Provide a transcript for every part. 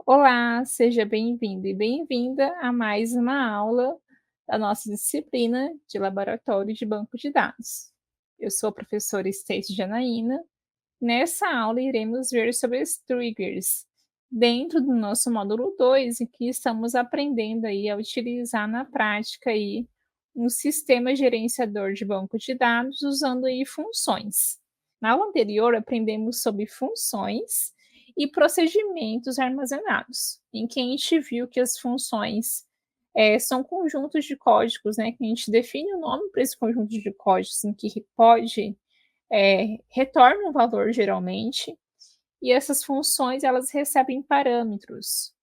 Olá, seja bem-vindo e bem-vinda a mais uma aula da nossa disciplina de Laboratório de Banco de Dados. Eu sou a professora Stacy Janaína. Nessa aula iremos ver sobre os triggers, dentro do nosso módulo 2, em que estamos aprendendo aí a utilizar na prática aí um sistema gerenciador de banco de dados usando aí funções. Na aula anterior aprendemos sobre funções e procedimentos armazenados, em que a gente viu que as funções são conjuntos de códigos, né, que a gente define o nome para esse conjunto de códigos em que pode retorna um valor geralmente, e essas funções elas recebem parâmetros.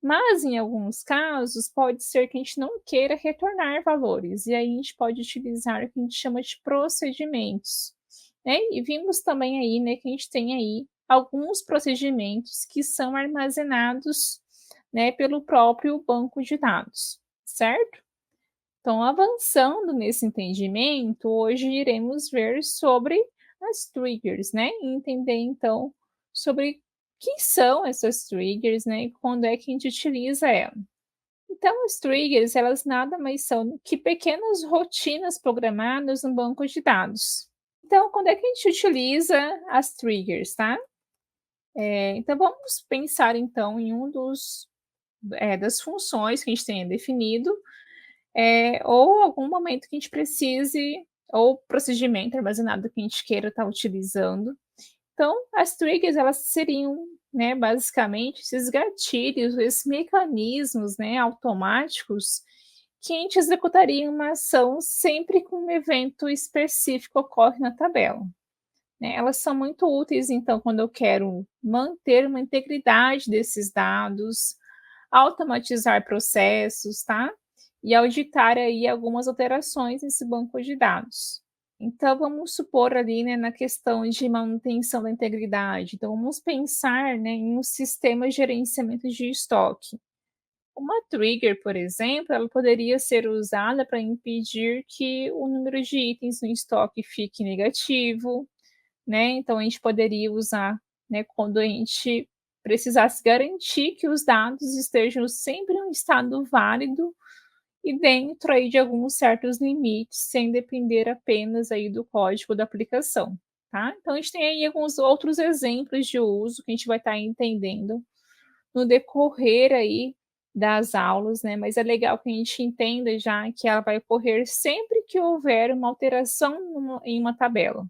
Mas em alguns casos pode ser que a gente não queira retornar valores, e aí a gente pode utilizar o que a gente chama de procedimentos, né? E vimos também aí, né, que a gente tem aí alguns procedimentos que são armazenados, né, pelo próprio banco de dados, certo? Então, avançando nesse entendimento, hoje iremos ver sobre as triggers, né? E entender então sobre o que são essas triggers, né? E quando é que a gente utiliza ela. Então, as triggers, elas nada mais são que pequenas rotinas programadas no banco de dados. Então, quando é que a gente utiliza as triggers, tá? Então, vamos pensar então em das funções que a gente tenha definido ou algum momento que a gente precise, ou procedimento armazenado que a gente queira estar utilizando. Então, as triggers, elas seriam, né, basicamente, esses gatilhos, esses mecanismos, né, automáticos que a gente executaria uma ação sempre que um evento específico ocorre na tabela. Né? Elas são muito úteis, então, quando eu quero manter uma integridade desses dados, automatizar processos, tá? E auditar aí algumas alterações nesse banco de dados. Então, vamos supor ali, né, na questão de manutenção da integridade. Então, vamos pensar, né, em um sistema de gerenciamento de estoque. Uma trigger, por exemplo, ela poderia ser usada para impedir que o número de itens no estoque fique negativo, né? Então, a gente poderia usar, né, quando a gente precisasse garantir que os dados estejam sempre em um estado válido e dentro aí de alguns certos limites, sem depender apenas aí do código da aplicação, tá? Então a gente tem aí alguns outros exemplos de uso que a gente vai estar entendendo no decorrer aí das aulas, né? Mas é legal que a gente entenda já que ela vai ocorrer sempre que houver uma alteração em uma tabela,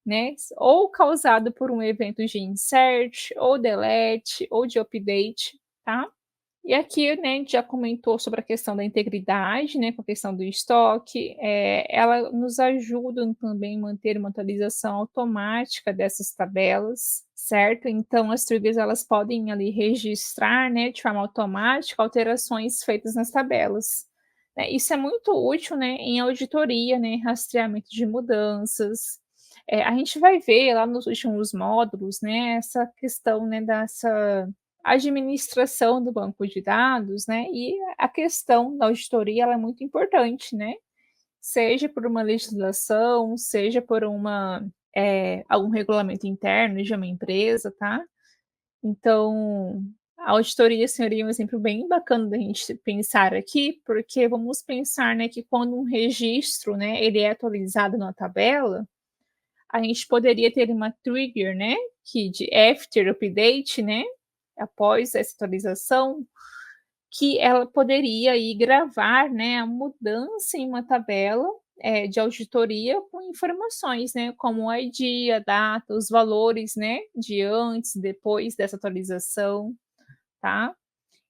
né? Ou causado por um evento de insert, ou delete, ou de update, tá? E aqui, né, a gente já comentou sobre a questão da integridade, né, com a questão do estoque, ela nos ajuda também a manter uma atualização automática dessas tabelas, certo? Então as triggers elas podem ali registrar, né, de forma automática alterações feitas nas tabelas. Né? Isso é muito útil, né, em auditoria, né, rastreamento de mudanças. A gente vai ver lá nos últimos módulos, né, essa questão, né, dessa administração do banco de dados, né, e a questão da auditoria ela é muito importante, né, seja por uma legislação, seja por algum regulamento interno de uma empresa, tá. Então, a auditoria seria um exemplo bem bacana da gente pensar aqui, porque vamos pensar, né, que quando um registro, né, ele é atualizado na tabela, a gente poderia ter uma trigger, né, que de after update, né, após essa atualização, que ela poderia aí gravar, né, a mudança em uma tabela, de auditoria com informações, né, como o ID, a data, os valores, né, de antes e depois dessa atualização, tá.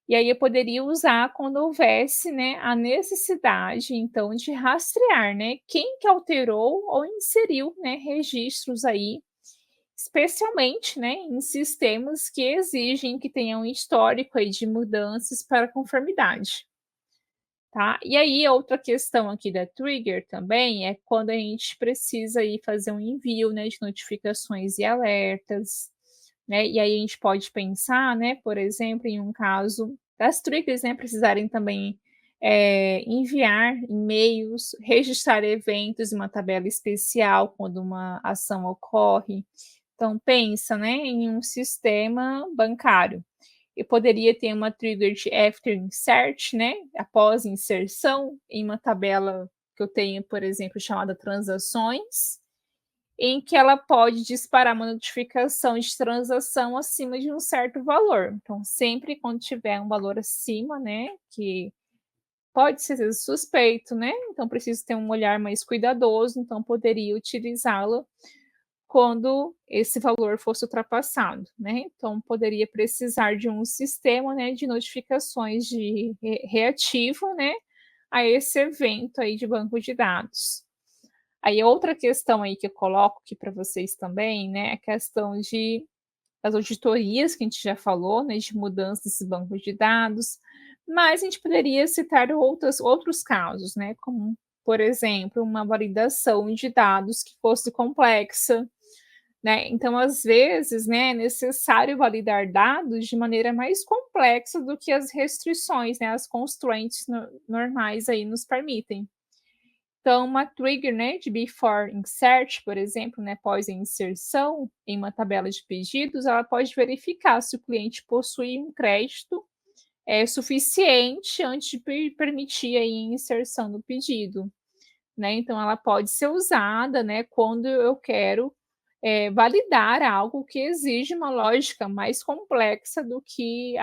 E aí eu poderia usar quando houvesse, né, a necessidade, então, de rastrear, né, quem que alterou ou inseriu, né, registros aí, especialmente, né, em sistemas que exigem que tenha um histórico aí de mudanças para conformidade, tá. E aí outra questão aqui da trigger também é quando a gente precisa aí fazer um envio, né, de notificações e alertas, né, e aí a gente pode pensar, né, por exemplo, em um caso das triggers, né, precisarem também, enviar e-mails, registrar eventos em uma tabela especial quando uma ação ocorre. Então pensa, né, em um sistema bancário. Eu poderia ter uma trigger de after insert, né, após inserção, em uma tabela que eu tenho, por exemplo, chamada transações, em que ela pode disparar uma notificação de transação acima de um certo valor. Então, sempre quando tiver um valor acima, né, que pode ser às vezes suspeito, né, então preciso ter um olhar mais cuidadoso, então poderia utilizá-la quando esse valor fosse ultrapassado, né. Então poderia precisar de um sistema, né, de notificações de reativo, né, a esse evento aí de banco de dados. Aí outra questão aí que eu coloco aqui para vocês também, né, é a questão de as auditorias que a gente já falou, né, de mudança desse banco de dados, mas a gente poderia citar outros casos, né, como, por exemplo, uma validação de dados que fosse complexa, né. Então, às vezes, né, é necessário validar dados de maneira mais complexa do que as restrições, né, as constraints normais aí nos permitem. Então, uma trigger, né, de before insert, por exemplo, né, após a inserção em uma tabela de pedidos, ela pode verificar se o cliente possui um crédito suficiente antes de permitir aí a inserção do pedido, né. Então, ela pode ser usada, né, quando eu quero validar algo que exige uma lógica mais complexa do que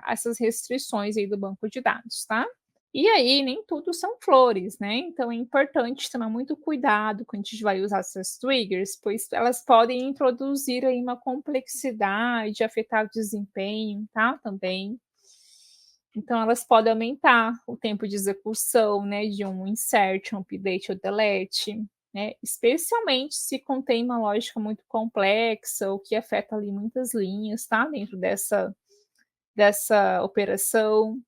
essas restrições aí do banco de dados, tá? E aí, nem tudo são flores, né, então é importante tomar muito cuidado quando a gente vai usar essas triggers, pois elas podem introduzir aí uma complexidade, afetar o desempenho, tá, também. Então elas podem aumentar o tempo de execução, né, de um insert, um update ou delete, né, especialmente se contém uma lógica muito complexa ou que afeta ali muitas linhas, tá, dentro dessa operação.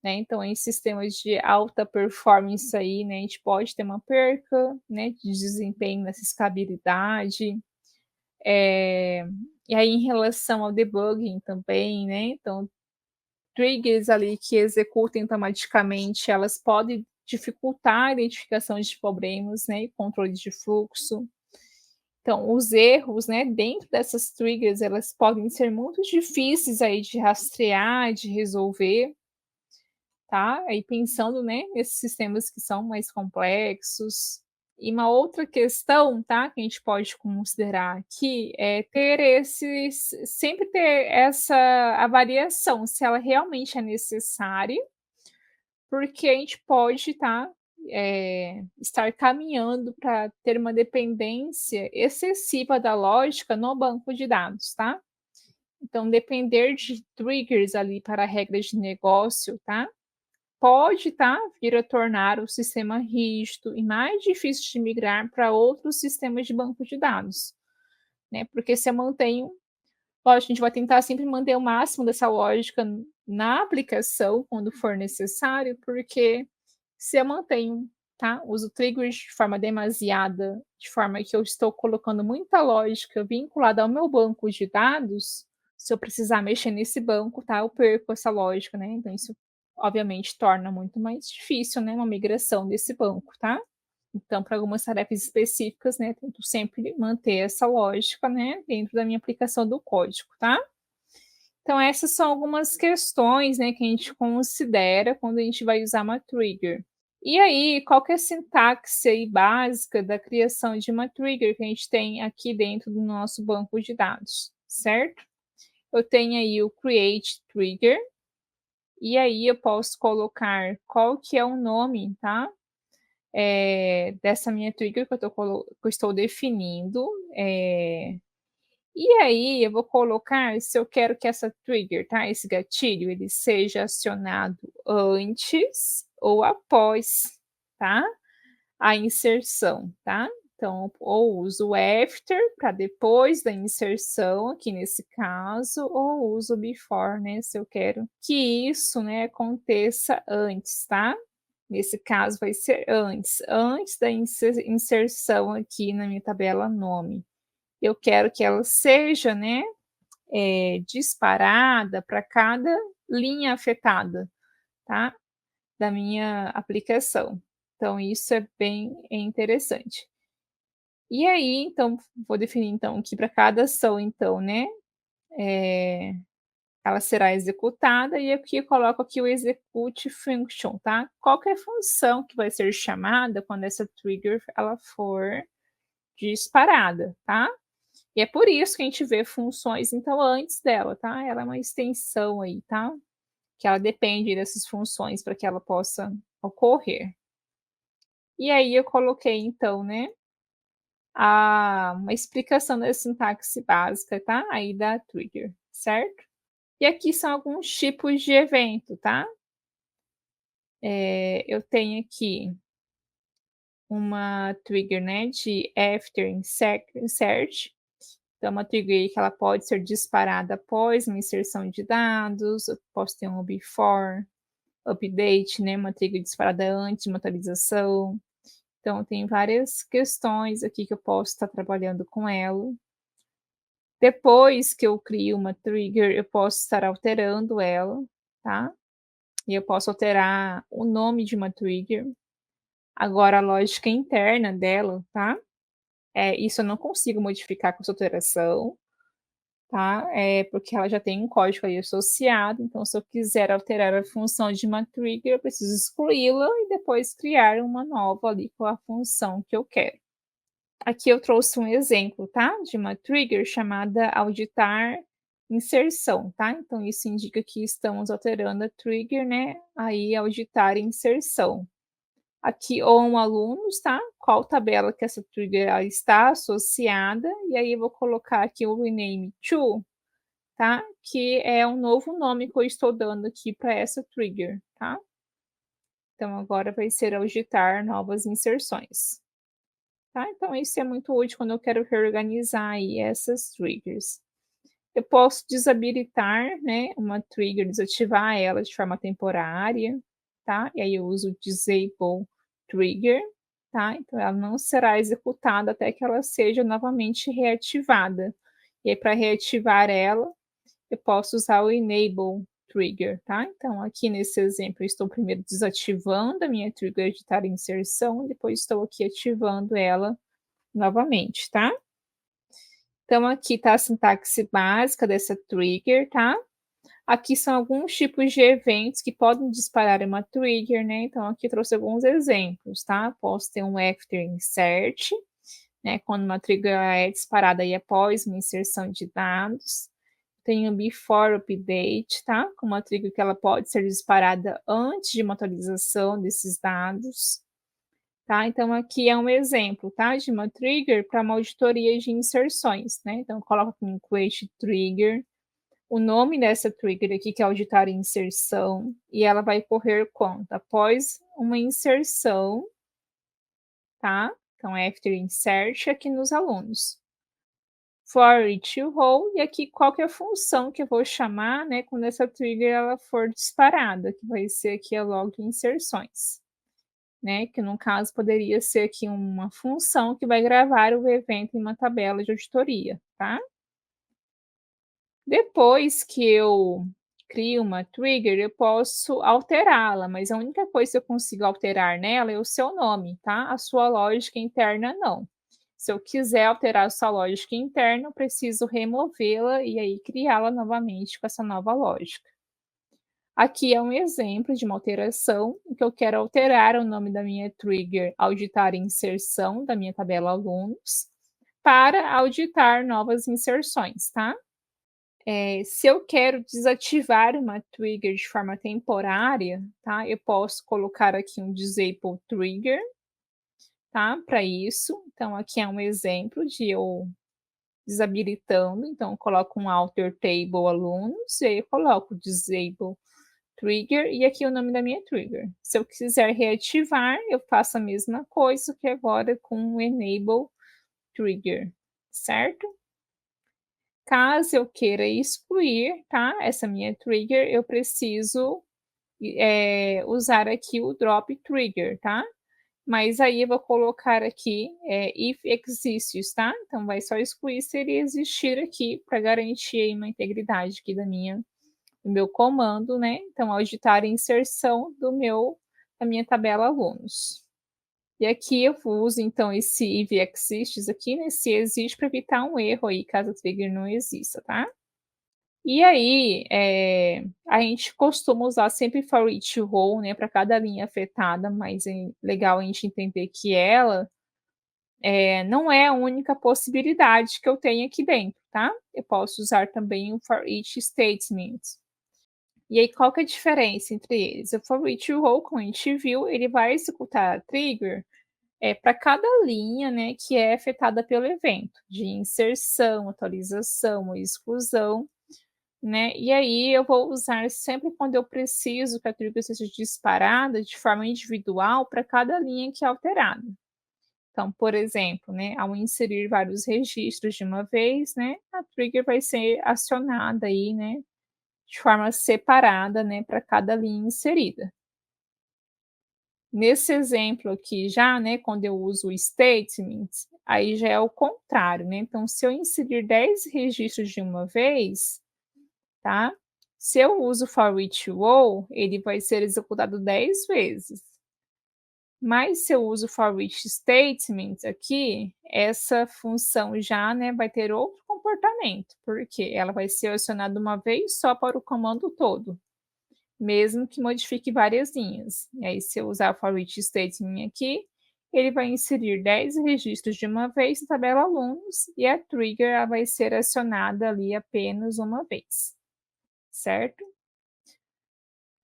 Né, então em sistemas de alta performance aí, né, a gente pode ter uma perca, né, de desempenho nessa escabilidade, e aí em relação ao debugging também, né, então triggers ali que executem automaticamente, elas podem dificultar a identificação de problemas, né, e controle de fluxo. Então os erros, né, dentro dessas triggers, elas podem ser muito difíceis aí de rastrear, de resolver. Tá, aí pensando, né, nesses sistemas que são mais complexos. E uma outra questão, tá, que a gente pode considerar aqui, é ter esses sempre ter essa avaliação, se ela realmente é necessária, porque a gente pode, tá, estar caminhando para ter uma dependência excessiva da lógica no banco de dados, tá. Então depender de triggers ali para regras de negócio, tá, pode, tá, vir a tornar o sistema rígido e mais difícil de migrar para outros sistemas de banco de dados, né, porque se eu mantenho lógico, a gente vai tentar sempre manter o máximo dessa lógica na aplicação, quando for necessário, porque se eu mantenho, tá, uso triggers de forma demasiada, de forma que eu estou colocando muita lógica vinculada ao meu banco de dados, se eu precisar mexer nesse banco, tá, eu perco essa lógica, né, então isso obviamente torna muito mais difícil, né, uma migração desse banco, tá. Então para algumas tarefas específicas, né, tento sempre manter essa lógica, né, dentro da minha aplicação do código, tá. Então essas são algumas questões, né, que a gente considera quando a gente vai usar uma trigger. E aí, qual que é a sintaxe aí básica da criação de uma trigger que a gente tem aqui dentro do nosso banco de dados, certo? Eu tenho aí o create trigger, e aí eu posso colocar qual que é o nome, tá, dessa minha trigger que eu estou definindo, e aí eu vou colocar se eu quero que essa trigger, tá, esse gatilho, ele seja acionado antes ou após, tá, a inserção, tá. Então, ou uso o after para depois da inserção, aqui nesse caso, ou uso o before, né, se eu quero que isso, né, aconteça antes, tá. Nesse caso vai ser antes da inserção aqui na minha tabela nome. Eu quero que ela seja, né, disparada para cada linha afetada, tá, da minha aplicação. Então isso é bem interessante. E aí, então, vou definir então que para cada ação então, né, ela será executada e aqui eu coloco aqui o execute function, tá? Qual que é a função que vai ser chamada quando essa trigger ela for disparada, tá? E é por isso que a gente vê funções, então, antes dela, tá? Ela é uma extensão aí, tá? Que ela depende dessas funções para que ela possa ocorrer. E aí eu coloquei então, né, uma explicação da sintaxe básica, tá? Aí da trigger, certo? E aqui são alguns tipos de evento, tá? Eu tenho aqui uma trigger, né, de after insert. Então, uma trigger aí que ela pode ser disparada após uma inserção de dados. Eu posso ter um before update, né, uma trigger disparada antes de uma atualização. Então, tem várias questões aqui que eu posso estar trabalhando com ela. Depois que eu crio uma trigger, eu posso estar alterando ela, tá? E eu posso alterar o nome de uma trigger. Agora, a lógica interna dela, tá? Isso eu não consigo modificar com essa alteração, tá? Porque ela já tem um código aí associado, então se eu quiser alterar a função de uma trigger, eu preciso excluí-la e depois criar uma nova ali com a função que eu quero. Aqui eu trouxe um exemplo, tá? De uma trigger chamada auditar inserção, tá? Então isso indica que estamos alterando a trigger, né? Aí auditar inserção. Aqui on alunos, tá? Qual tabela que essa trigger ela está associada, e aí eu vou colocar aqui o rename to, tá? Que é um novo nome que eu estou dando aqui para essa trigger, tá? Então agora vai ser auditar novas inserções. Tá? Então isso é muito útil quando eu quero reorganizar aí essas triggers. Eu posso desabilitar, né, uma trigger, desativar ela de forma temporária, tá? E aí eu uso disable trigger, tá? Então ela não será executada até que ela seja novamente reativada. E aí para reativar ela, eu posso usar o enable trigger, tá? Então aqui nesse exemplo eu estou primeiro desativando a minha trigger de editar inserção, depois estou aqui ativando ela novamente, tá? Então aqui está a sintaxe básica dessa trigger, tá? Aqui são alguns tipos de eventos que podem disparar uma trigger, né? Então aqui trouxe alguns exemplos, tá? Posso ter um after insert, né? Quando uma trigger é disparada aí após uma inserção de dados. Tem o before update, tá? Com uma trigger que ela pode ser disparada antes de uma atualização desses dados. Tá? Então aqui é um exemplo, tá, de uma trigger para uma auditoria de inserções, né? Então eu coloco aqui um create trigger, o nome dessa trigger aqui que é auditar inserção, e ela vai correr quando? Após uma inserção, tá? Então after insert aqui nos alunos. For each row, e aqui qual que é a função que eu vou chamar, né, quando essa trigger ela for disparada, que vai ser aqui a log inserções. Né, que no caso poderia ser aqui uma função que vai gravar o evento em uma tabela de auditoria, tá? Depois que eu crio uma trigger, eu posso alterá-la, mas a única coisa que eu consigo alterar nela é o seu nome, tá? A sua lógica interna não. Se eu quiser alterar a sua lógica interna, eu preciso removê-la e aí criá-la novamente com essa nova lógica. Aqui é um exemplo de uma alteração em que eu quero alterar o nome da minha trigger auditar inserção da minha tabela alunos para auditar novas inserções, tá? Se eu quero desativar uma trigger de forma temporária, tá? Eu posso colocar aqui um disable trigger, tá? Para isso. Então, aqui é um exemplo de eu desabilitando. Então, eu coloco um alter table alunos e aí eu coloco disable trigger e aqui o nome da minha trigger. Se eu quiser reativar, eu faço a mesma coisa que agora com o enable trigger, certo? Caso eu queira excluir, tá? Essa minha trigger, eu preciso usar aqui o drop trigger, tá? Mas aí eu vou colocar aqui if exists, tá? Então vai só excluir se ele existir aqui para garantir aí uma integridade aqui do meu comando, né? Então, auditar a inserção da minha tabela alunos. E aqui eu uso, então, esse if exists aqui, né? Se existe, para evitar um erro aí, caso a trigger não exista, tá? E aí, a gente costuma usar sempre for each row, né, para cada linha afetada, mas é legal a gente entender que ela, não é a única possibilidade que eu tenho aqui dentro, tá. Eu posso usar também o for each statement. E aí qual que é a diferença entre eles? O for each row, como a gente viu, ele vai executar a trigger, para cada linha, né, que é afetada pelo evento, de inserção, atualização ou exclusão, né, e aí eu vou usar sempre quando eu preciso que a trigger seja disparada de forma individual para cada linha que é alterada. Então, por exemplo, né, ao inserir vários registros de uma vez, né, a trigger vai ser acionada aí, né, de forma separada, né, para cada linha inserida. Nesse exemplo aqui já, né, quando eu uso o statement, aí já é o contrário, né, então se eu inserir 10 registros de uma vez, tá, se eu uso for each row, ele vai ser executado 10 vezes. Mas se eu uso for each statement aqui, essa função já, né, vai ter outro comportamento, porque ela vai ser acionada uma vez só para o comando todo, mesmo que modifique várias linhas. E aí, se eu usar for each statement aqui, ele vai inserir 10 registros de uma vez na tabela alunos e a trigger ela vai ser acionada ali apenas uma vez, certo?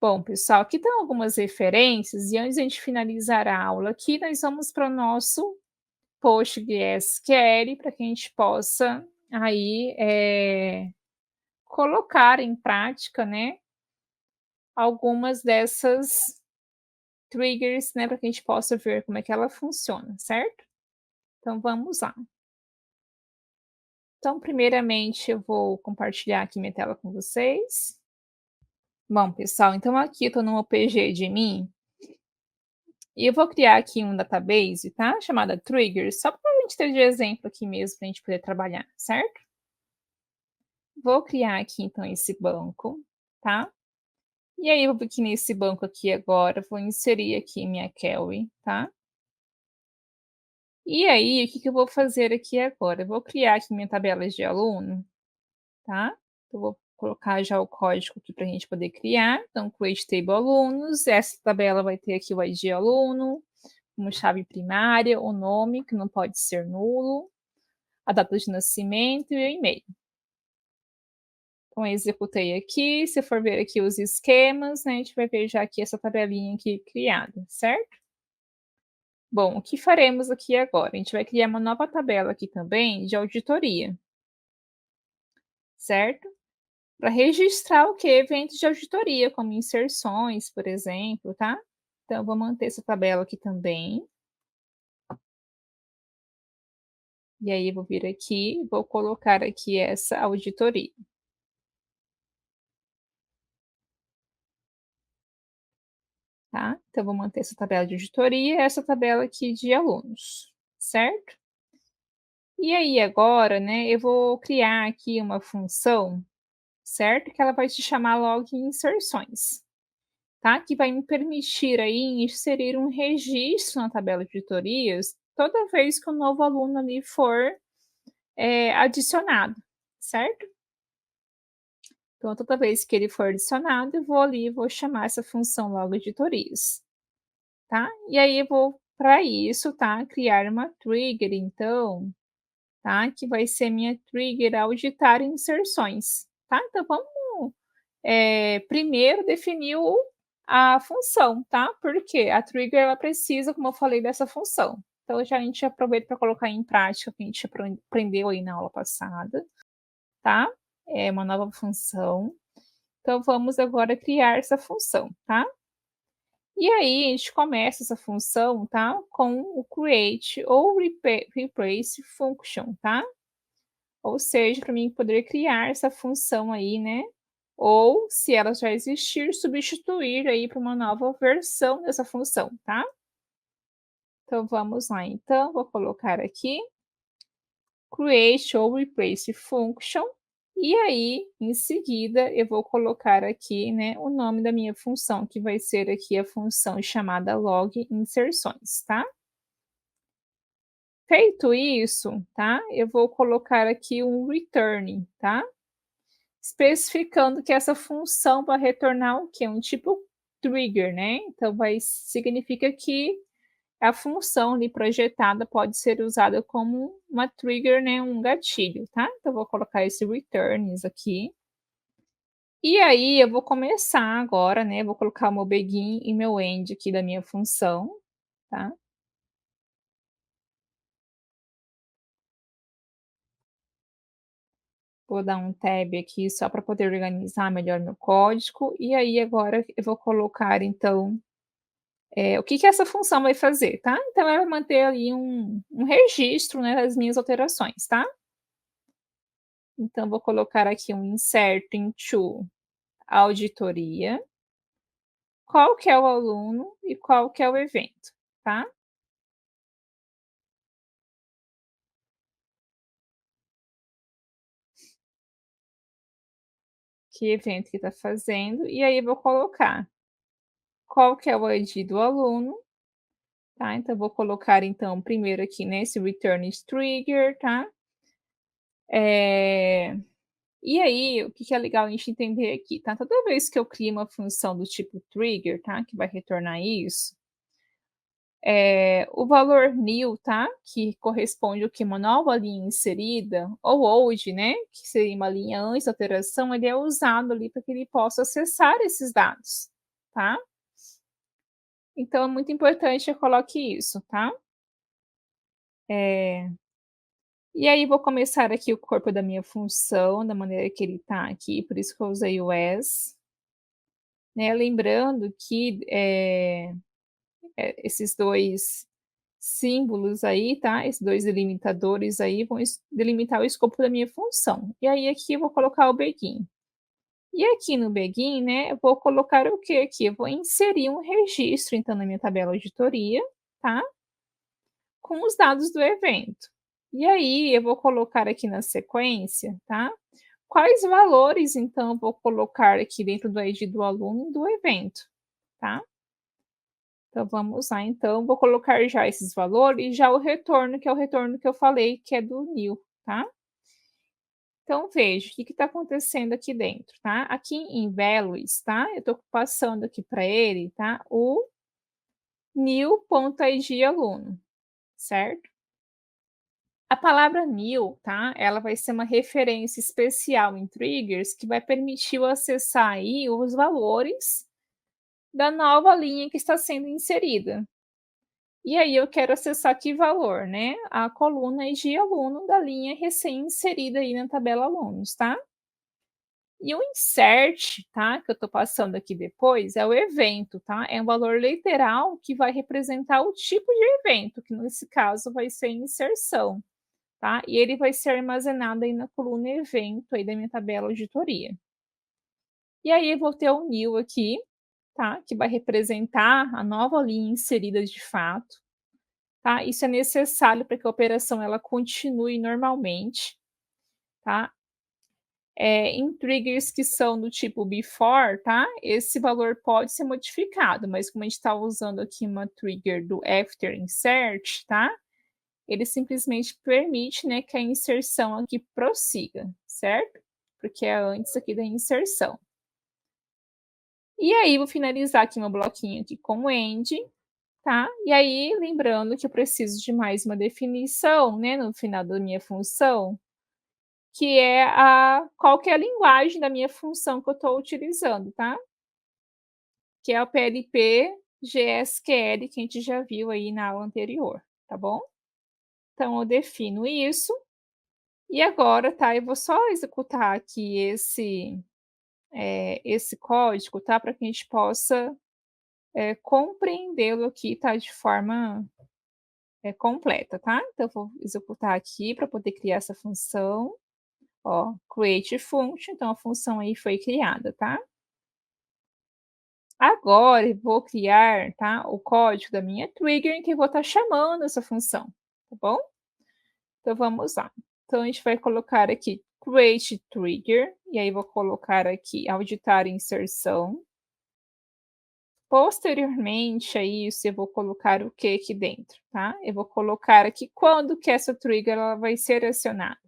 Bom, pessoal, aqui estão algumas referências e antes de a gente finalizar a aula aqui, nós vamos para o nosso PostgreSQL para que a gente possa aí, colocar em prática, né, algumas dessas triggers, né, para que a gente possa ver como é que ela funciona, certo? Então vamos lá. Então, primeiramente, eu vou compartilhar aqui minha tela com vocês. Bom, pessoal, então aqui eu estou no PG de mim e eu vou criar aqui um database, tá? Chamada triggers, só para a gente ter de exemplo aqui mesmo, para a gente poder trabalhar, certo? Vou criar aqui então esse banco, tá? E aí eu vou aqui nesse banco aqui agora, vou inserir aqui minha query, tá? E aí, o que que eu vou fazer aqui agora? Eu vou criar aqui minha tabela de aluno, tá? Eu vou colocar já o código aqui para a gente poder criar. Então, create table alunos. Essa tabela vai ter aqui o ID aluno, uma chave primária, o nome, que não pode ser nulo, a data de nascimento e o e-mail. Então, eu executei aqui. Se for ver aqui os esquemas, né, a gente vai ver já aqui essa tabelinha aqui criada, certo? Bom, o que faremos aqui agora? A gente vai criar uma nova tabela aqui também de auditoria, certo? Para registrar o que? Eventos de auditoria, como inserções, por exemplo, tá? Então, eu vou manter essa tabela aqui também. E aí, eu vou vir aqui e vou colocar aqui essa auditoria. Tá? Então, eu vou manter essa tabela de auditoria e essa tabela aqui de alunos, certo? E aí, agora, né, eu vou criar aqui uma função, certo? Que ela vai se chamar log inserções. Tá? Que vai me permitir aí inserir um registro na tabela de auditorias toda vez que um novo aluno ali for, adicionado, certo? Então, toda vez que ele for adicionado, eu vou ali e vou chamar essa função logo auditorias, tá? E aí eu vou, para isso, tá, criar uma trigger então, tá, que vai ser minha trigger auditar inserções, tá? Então vamos primeiro definir a função, tá? Porque a trigger ela precisa, como eu falei, dessa função. Então já a gente aproveita para colocar em prática o que a gente aprendeu aí na aula passada, tá? É uma nova função. Então vamos agora criar essa função, tá? E aí a gente começa essa função, tá? Com o create ou replace function, tá? Ou seja, para mim poder criar essa função aí, né, ou se ela já existir, substituir aí para uma nova versão dessa função, tá? Então vamos lá então, vou colocar aqui create ou replace function, e aí em seguida eu vou colocar aqui, né, o nome da minha função, que vai ser aqui a função chamada log inserções, tá? Feito isso, tá? Eu vou colocar aqui um return, tá? especificando que essa função vai retornar o quê? Um tipo trigger, né, então vai significa que a função ali projetada pode ser usada como uma trigger, né, um gatilho, tá. Então eu vou colocar esse returns aqui. E aí eu vou começar agora, né, vou colocar o meu begin e meu end aqui da minha função, tá. Vou dar um tab aqui só para poder organizar melhor meu código, e aí agora eu vou colocar então, o que que essa função vai fazer, tá. Então ela vai manter ali um registro, né, das minhas alterações, tá. Então vou colocar aqui um insert into auditoria, qual que é o aluno e qual que é o evento, tá. Que evento que está fazendo, e aí eu vou colocar qual que é o ID do aluno, tá. Então eu vou colocar então primeiro aqui nesse return is trigger, tá. Eh, e aí o que que é legal a gente entender aqui, tá. Toda vez que eu crio uma função do tipo trigger, tá, que vai retornar isso, o valor new, tá, que corresponde o que uma nova linha inserida, ou old, né, que seria uma linha antes da alteração, ele é usado ali para que ele possa acessar esses dados, tá. Então é muito importante que eu coloque isso, tá. Eh, e aí vou começar aqui o corpo da minha função, da maneira que ele está aqui, por isso que eu usei o as, né, lembrando que, esses 2 símbolos aí, tá, esses 2 delimitadores aí vão delimitar o escopo da minha função. E aí aqui eu vou colocar o begin. E aqui no begin, né, eu vou colocar o que aqui? Eu vou inserir um registro então na minha tabela auditoria, tá, com os dados do evento. E aí eu vou colocar aqui na sequência, tá, quais valores então eu vou colocar aqui dentro do ID do aluno do evento, tá. Então vamos lá, então vou colocar já esses valores e já o retorno, que é o retorno que eu falei que é do new, tá. Então veja, o que está acontecendo aqui dentro, tá. Aqui em values, tá, eu estou passando aqui para ele, tá, o new.id aluno, certo. A palavra new, tá, ela vai ser uma referência especial em triggers que vai permitir eu acessar aí os valores da nova linha que está sendo inserida. E aí eu quero acessar que valor, né? A coluna de aluno da linha recém-inserida aí na tabela alunos, tá? E o insert, tá? Que eu estou passando aqui depois, é o evento, tá? É um valor literal que vai representar o tipo de evento, que nesse caso vai ser inserção, tá? E ele vai ser armazenado aí na coluna evento aí da minha tabela auditoria. E aí eu vou ter o new aqui, tá? Que vai representar a nova linha inserida de fato. Tá? Isso é necessário para que a operação ela continue normalmente, tá? Em triggers que são do tipo before, tá? Esse valor pode ser modificado, mas como a gente está usando aqui uma trigger do after insert, tá? Ele simplesmente permite, né, que a inserção aqui prossiga, certo? Porque é antes aqui da inserção. E aí vou finalizar aqui meu bloquinho aqui com o end, tá? E aí, lembrando que eu preciso de mais uma definição, né, no final da minha função, que é a qual que é a linguagem da minha função que eu estou utilizando, tá? Que é o PLP GSQL que a gente já viu aí na aula anterior, tá bom? Então eu defino isso, e agora, tá, eu vou só executar aqui esse código, tá, para que a gente possa, compreendê-lo aqui, tá, de forma completa, tá? Então eu vou executar aqui para poder criar essa função, ó, create function, então a função aí foi criada, tá? Agora eu vou criar, tá, o código da minha trigger em que eu vou estar chamando essa função, tá bom? Então vamos lá. Então a gente vai colocar aqui create trigger, e aí vou colocar aqui auditar inserção. Posteriormente a isso, eu vou colocar o que aqui dentro, tá? Eu vou colocar aqui quando que essa trigger ela vai ser acionada.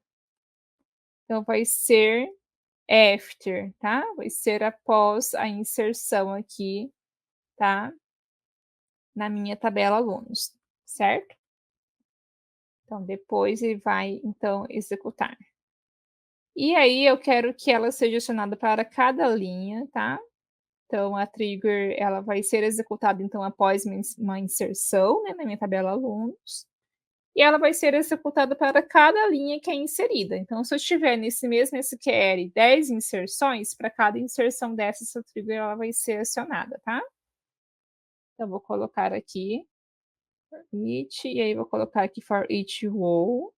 Então vai ser after, tá? Vai ser após a inserção aqui, tá? Na minha tabela alunos, certo? Então depois ele vai, então, executar. E aí eu quero que ela seja acionada para cada linha, tá? Então a trigger ela vai ser executada, então, após uma inserção, né, na minha tabela alunos, e ela vai ser executada para cada linha que é inserida. Então se eu tiver nesse mesmo SQL 10 inserções, para cada inserção dessa, essa trigger ela vai ser acionada, tá? Então vou colocar aqui for each, e aí vou colocar aqui for each row.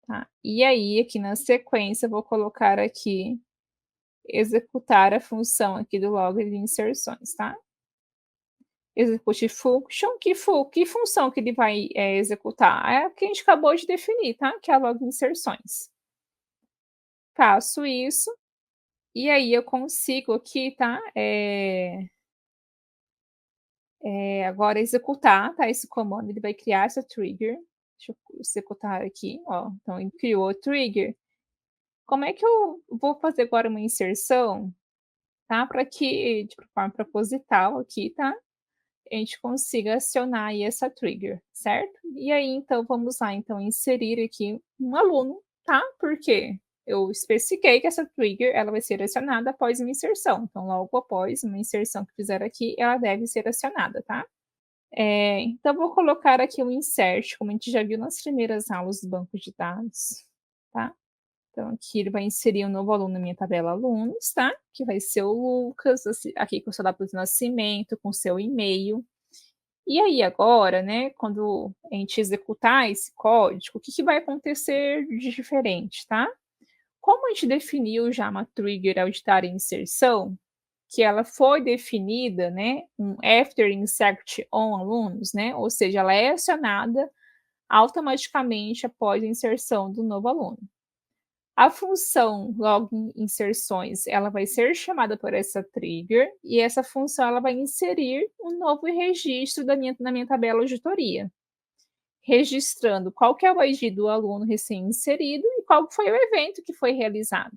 Tá, e aí aqui na sequência eu vou colocar aqui, executar a função aqui do log de inserções, tá? Execute function, que função que ele vai, executar? É a que a gente acabou de definir, tá? Que é a log inserções. Faço isso, e aí eu consigo aqui, tá, agora executar, tá, esse comando, ele vai criar essa trigger. Deixa eu executar aqui, ó, então ele criou a trigger. Como é que eu vou fazer agora uma inserção, tá, para que de forma proposital aqui, tá, a gente consiga acionar aí essa trigger, certo? E aí então vamos lá, então inserir aqui um aluno, tá, porque eu especifiquei que essa trigger ela vai ser acionada após uma inserção, então logo após uma inserção que fizer aqui, ela deve ser acionada, tá? Então vou colocar aqui o insert, como a gente já viu nas primeiras aulas do banco de dados, tá? Então aqui ele vai inserir um novo aluno na minha tabela alunos, tá? Que vai ser o Lucas, aqui com o seu data de nascimento, com o seu e-mail. E aí agora, né, quando a gente executar esse código, o que que vai acontecer de diferente, tá? Como a gente definiu já uma trigger ao editar a inserção, que ela foi definida, né, um after insert on alunos, né, ou seja, ela é acionada automaticamente após a inserção do novo aluno. A função login inserções, ela vai ser chamada por essa trigger, e essa função ela vai inserir um novo registro na minha tabela auditoria, registrando qual que é o ID do aluno recém-inserido e qual foi o evento que foi realizado.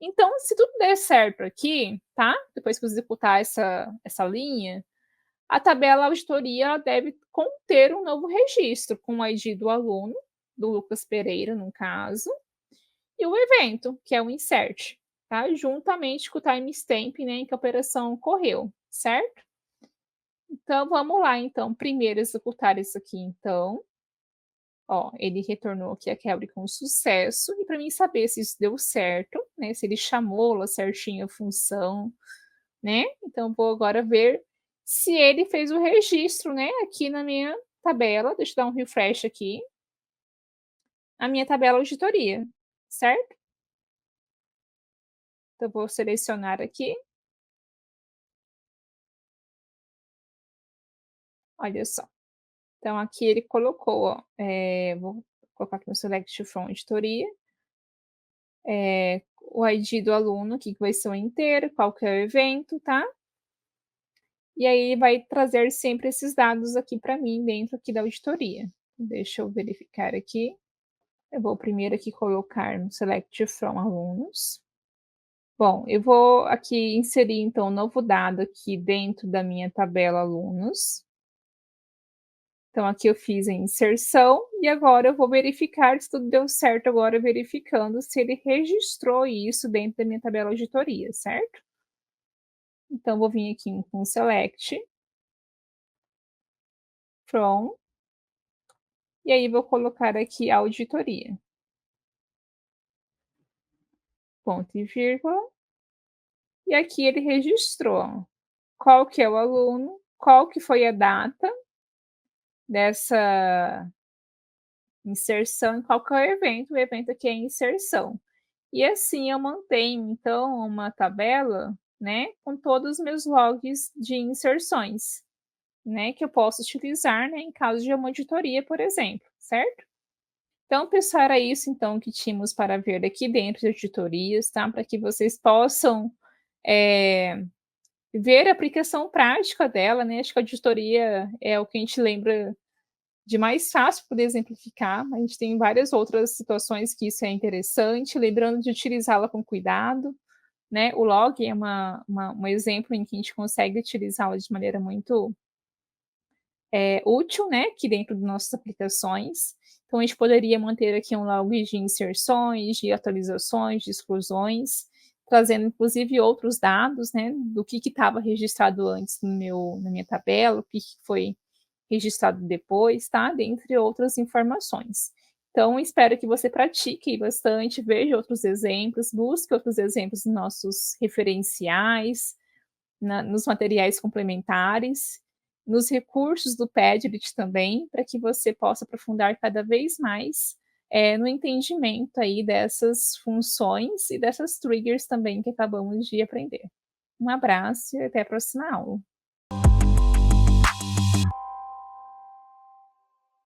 Então, se tudo der certo aqui, tá? Depois que eu executar essa linha, a tabela auditoria deve conter um novo registro com o ID do aluno, do Lucas Pereira, no caso, e o evento, que é o insert, tá? Juntamente com o timestamp, né, em que a operação ocorreu, certo? Então vamos lá, então, primeiro executar isso aqui, então. Ó, ele retornou aqui a query com sucesso, e para mim saber se isso deu certo, né, se ele chamou lá certinho a função, né, então vou agora ver se ele fez o registro, né, aqui na minha tabela, deixa eu dar um refresh aqui, a minha tabela auditoria, certo? Então vou selecionar aqui. Olha só. Então aqui ele colocou, ó, vou colocar aqui no select from editoria, o ID do aluno aqui que vai ser o inteiro, qual que é o evento, tá? E aí vai trazer sempre esses dados aqui para mim dentro aqui da auditoria. Deixa eu verificar aqui. Eu vou primeiro aqui colocar no select from alunos. Bom, eu vou aqui inserir então um novo dado aqui dentro da minha tabela alunos. Então aqui eu fiz a inserção e agora eu vou verificar se tudo deu certo agora, verificando se ele registrou isso dentro da minha tabela auditoria, certo? Então vou vir aqui com select from, e aí vou colocar aqui a auditoria. Ponto e vírgula. E aqui ele registrou qual que é o aluno, qual que foi a data dessa inserção e qual que é o evento aqui é inserção. E assim eu mantenho, então, uma tabela, né, com todos os meus logs de inserções, né, que eu posso utilizar, né, em caso de uma auditoria, por exemplo, certo? Então, pessoal, era isso então que tínhamos para ver aqui dentro de auditorias, tá? Para que vocês possam ver a aplicação prática dela, né? Acho que a auditoria é o que a gente lembra de mais fácil poder exemplificar, a gente tem várias outras situações que isso é interessante, lembrando de utilizá-la com cuidado, né, o log é um exemplo em que a gente consegue utilizá-la de maneira muito, útil, né, aqui dentro de nossas aplicações. Então a gente poderia manter aqui um log de inserções, de atualizações, de exclusões, trazendo inclusive outros dados, né, do que estava registrado antes no meu na minha tabela, o que que foi registrado depois, tá, dentre outras informações. Então espero que você pratique bastante, veja outros exemplos, busque outros exemplos nos nossos referenciais, nos materiais complementares, nos recursos do Padlet também, para que você possa aprofundar cada vez mais, no entendimento aí dessas funções e dessas triggers também que acabamos de aprender. Um abraço e até a próxima aula.